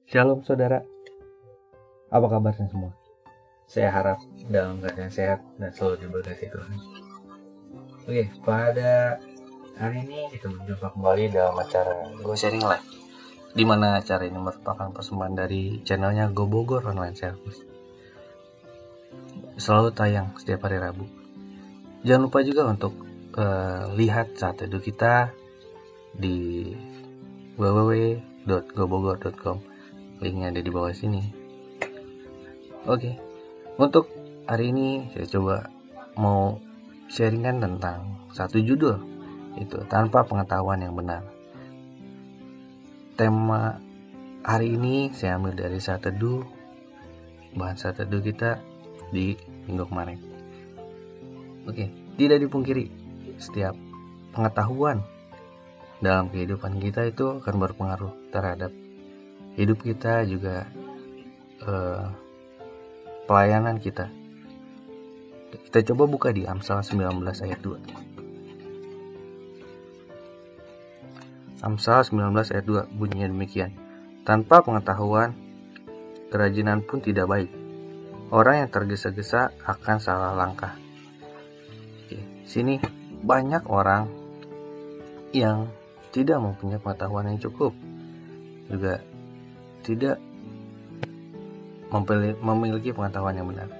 Shalom saudara, apa kabarnya semua? Saya harap dalam keadaan sehat dan selalu diberkati Tuhan. Oke, pada hari ini kita berjumpa kembali dalam acara Go Sharing Live, di mana acara ini merupakan persembahan dari channelnya Go Bogor Online Service. Selalu tayang setiap hari Rabu. Jangan lupa juga untuk lihat saat teduh kita di www.gobogor.com. Linknya ada di bawah sini. Oke, untuk hari ini saya coba mau sharingkan tentang satu judul, itu tanpa pengetahuan yang benar. Tema hari ini saya ambil dari saat teduh, bahan saat teduh kita di minggu kemarin. Oke, tidak dipungkiri setiap pengetahuan dalam kehidupan kita itu akan berpengaruh terhadap hidup kita, juga pelayanan kita. Kita coba buka di Amsal 19 ayat 2. Amsal 19 ayat 2 bunyinya demikian. Tanpa pengetahuan, kerajinan pun tidak baik. Orang yang tergesa-gesa akan salah langkah. Oke, sini banyak orang yang tidak mempunyai pengetahuan yang cukup, juga tidak memiliki pengetahuan yang benar.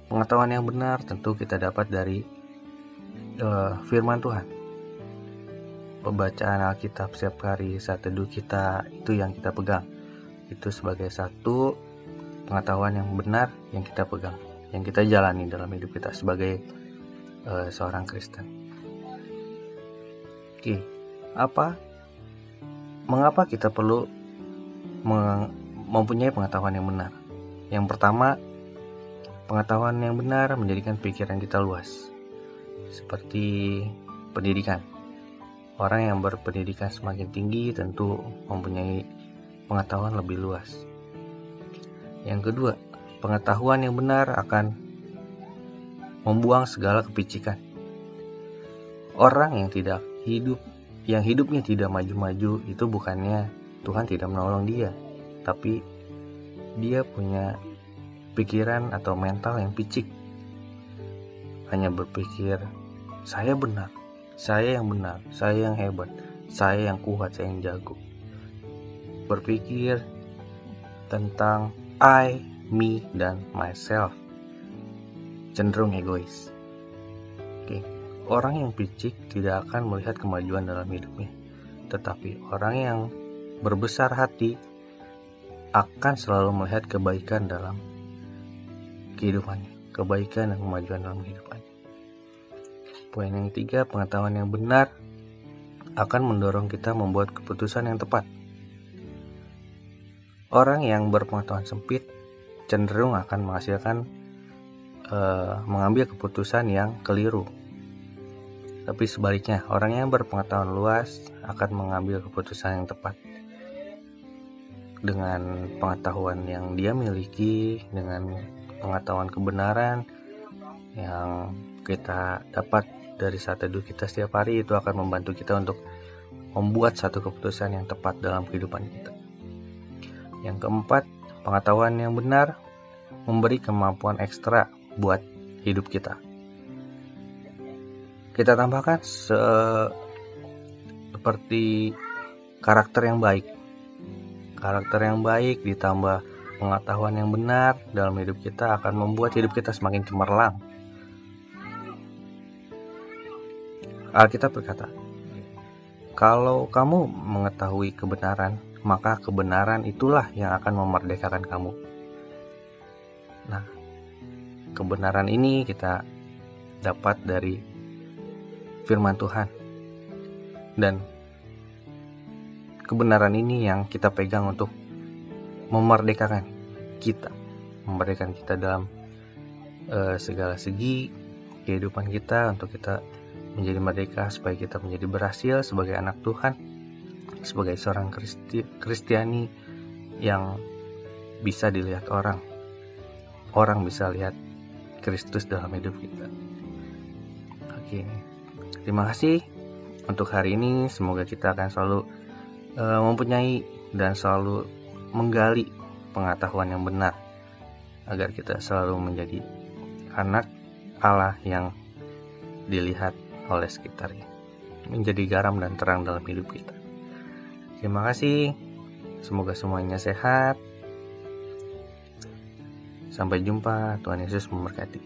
Pengetahuan yang benar tentu kita dapat dari firman Tuhan. Pembacaan Alkitab setiap hari, saat teduh kita, itu yang kita pegang. Itu sebagai satu pengetahuan yang benar yang kita pegang, yang kita jalani dalam hidup kita sebagai seorang Kristen. Oke, mengapa kita perlu mempunyai pengetahuan yang benar? Yang pertama, pengetahuan yang benar menjadikan pikiran kita luas. Seperti pendidikan. Orang yang berpendidikan semakin tinggi tentu mempunyai pengetahuan lebih luas. Yang kedua, pengetahuan yang benar akan membuang segala kepicikan. Orang yang hidupnya tidak maju-maju, itu bukannya Tuhan tidak menolong dia, tapi dia punya pikiran atau mental yang picik. Hanya berpikir, saya benar, saya yang benar, saya yang hebat, saya yang kuat, saya yang jago. Berpikir tentang I, me, dan myself. Cenderung egois. Oke. Orang yang picik tidak akan melihat kemajuan dalam hidupnya. Tetapi orang yang berbesar hati akan selalu melihat kebaikan dalam kehidupannya, kebaikan dan kemajuan dalam kehidupannya. Poin yang ketiga, pengetahuan yang benar akan mendorong kita membuat keputusan yang tepat. Orang yang berpengetahuan sempit cenderung akan mengambil keputusan yang keliru. Tapi sebaliknya, orang yang berpengetahuan luas akan mengambil keputusan yang tepat. Dengan pengetahuan yang dia miliki, dengan pengetahuan kebenaran yang kita dapat dari saat teduh kita setiap hari, itu akan membantu kita untuk membuat satu keputusan yang tepat dalam kehidupan kita. Yang keempat, pengetahuan yang benar memberi kemampuan ekstra buat hidup kita. Kita tambahkan seperti karakter yang baik. Karakter yang baik ditambah pengetahuan yang benar dalam hidup kita akan membuat hidup kita semakin cemerlang. Alkitab berkata, kalau kamu mengetahui kebenaran, maka kebenaran itulah yang akan memerdekakan kamu. Nah, kebenaran ini kita dapat dari firman Tuhan, dan kebenaran ini yang kita pegang untuk memerdekakan kita dalam segala segi kehidupan kita, untuk kita menjadi merdeka, supaya kita menjadi berhasil sebagai anak Tuhan, sebagai seorang Kristiani yang bisa dilihat orang bisa lihat Kristus dalam hidup kita. Oke. Terima kasih untuk hari ini. Semoga kita akan selalu mempunyai dan selalu menggali pengetahuan yang benar, agar kita selalu menjadi anak Allah yang dilihat oleh sekitarnya, menjadi garam dan terang dalam hidup kita. Terima kasih, semoga semuanya sehat. Sampai jumpa, Tuhan Yesus memberkati.